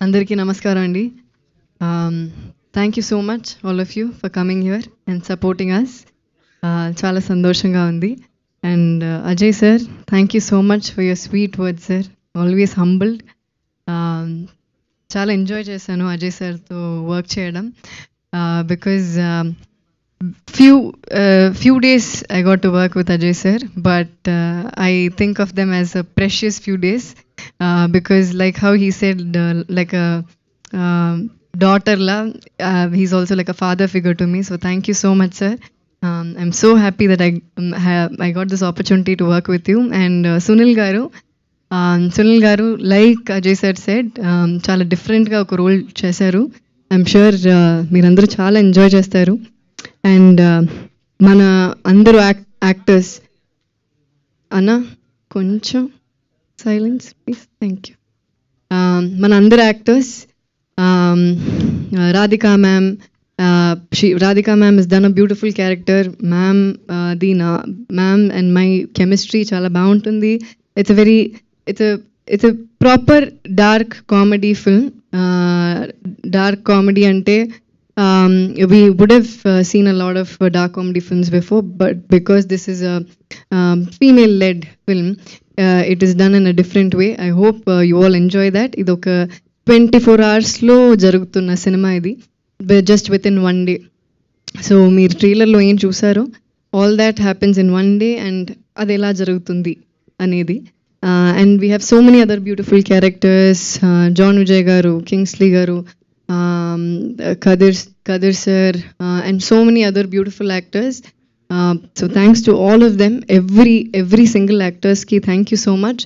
అందరికీ నమస్కారం అండి. Thank you so much all of you for coming here and supporting us. చాలా సంతోషంగా ఉంది. And Ajay sir, thank you so much for your sweet words sir, always humbled. చాలా enjoy చేశాను అజయ్ సార్తో వర్క్ చేయడం, because few days I got to work with Ajay sir, but I think of them as a precious few days, because like how he said, like a daughter la, he's also like a father figure to me. So thank you so much sir. I'm so happy that I got this opportunity to work with you. And Sunil garu, like Ajay sir said, చాలా డిఫరెంట్గా ఒక role చేశారు. I'm sure మీరందరూ చాలా enjoy చేస్తారు. And మన అందరూ actors అన్న కొంచెం సైలెన్స్ ప్లీజ్, థ్యాంక్ యూ. మన అందరు actors, Radhika ma'am, Radhika ma'am has done a beautiful character. Ma'am ma'am and my chemistry చాలా బాగుంటుంది. it's a proper dark comedy film. Dark comedy ante, we would have seen a lot of dark comedy films before, but because this is a female led film, it is done in a different way. I hope you all enjoy that. Idoka 24 hours lo jarugutunna cinema idi, just within one day. So meer trailer lo em chusaro, all that happens in one day and adi ela jarugutundi anedi. And we have so many other beautiful characters, John Vijay garu, Kingsley garu, Kadir sir, and so many other beautiful actors. So thanks to all of them, every single actors ki thank you so much.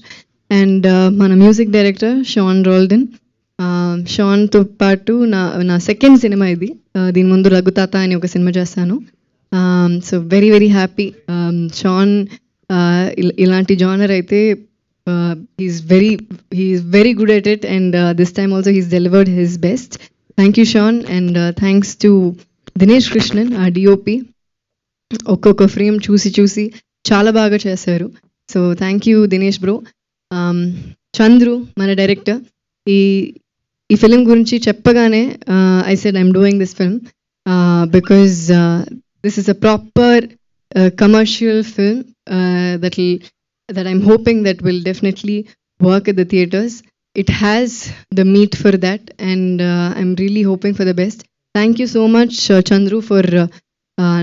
And mana music director Sean Roldan, Sean to patu na second cinema idi, din mundu Ragutata ani oka cinema chestanu. So very happy. Sean ilanti genre aithe he's very good at it, and this time also he's delivered his best. Thank you Sean. And thanks to Dinesh Krishnan, our DOP. ఒక్కొక్క frame చూసి చాలా బాగా చేశారు. So thank you Dinesh bro. Chandru మన director, ఈ film గురించి చెప్పగానే I said I'm doing this film because this is a proper commercial film that I'm hoping that will definitely work at the theaters. It has the meat for that, and I'm really hoping for the best. Thank you so much Chandru for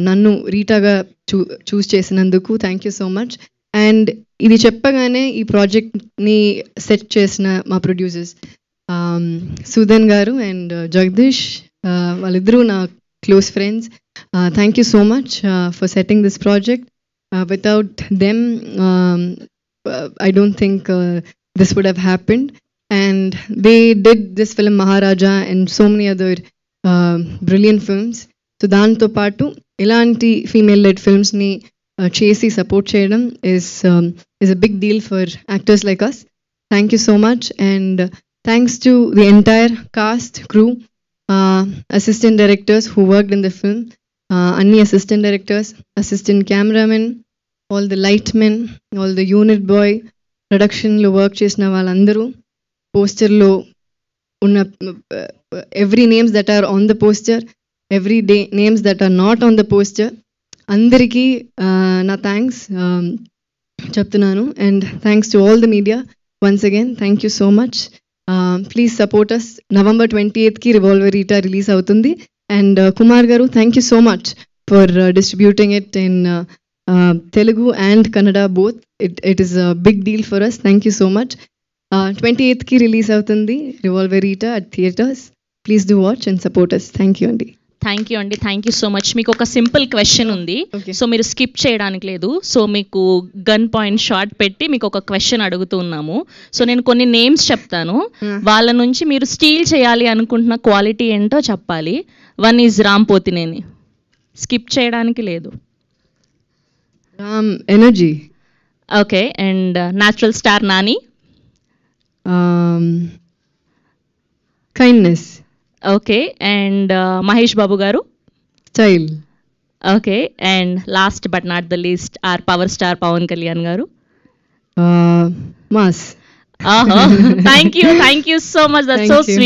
నన్ను రీటాగా చూస్ చేసినందుకు. Thank you so much. And ఇది చెప్పగానే ఈ ప్రాజెక్ట్ని set చేసిన మా producers Sudhan గారు and Jagadish, వాళ్ళిద్దరూ నా close friends. Thank you so much for setting this project. Without them I don't think this would have happened. And they did this film Maharaja and so many other brilliant films. So దాంతో పాటు ఇలాంటి female lead ఫిల్మ్స్ని చేసి support చేయడం is a big deal for actors like us. Thank you so much. And thanks to the entire cast, crew, assistant directors who worked in the film, anni assistant directors, assistant cameramen, all the lightmen, all the unit boy, production lo work chesina vallandaru, poster lo unna every names that are on the poster, every day names that are not on the poster, andariki na thanks cheptunanu. And thanks to all the media once again, thank you so much. Please support us. November 28th ki Revolver Rita release avutundi. And Kumar garu, thank you so much for distributing it in Telugu and Kannada both. It is a big deal for us. Thank you so much. 28th ki release avutundi Revolver Rita at theaters. Please do watch and support us. Thank you అండి. Thank you so much. మీకు ఒక simple question ఉంది. So మీరు skip చేయడానికి లేదు. So మీకు gun point short పెట్టి మీకు ఒక క్వశ్చన్ అడుగుతున్నాము. సో నేను కొన్ని నేమ్స్ చెప్తాను, వాళ్ళ నుంచి మీరు స్టీల్ చేయాలి అనుకుంటున్న క్వాలిటీ ఏంటో చెప్పాలి. One is Ram Pothineni. స్కిప్ చేయడానికి లేదు. Ram energy. Okay. And natural star Nani. Kindness. Okay. And Mahesh Babu గారు. Style. Okay. And last but not the least our power star Pawan Kalyan గారు. Mass. Thank you so much. That's so sweet.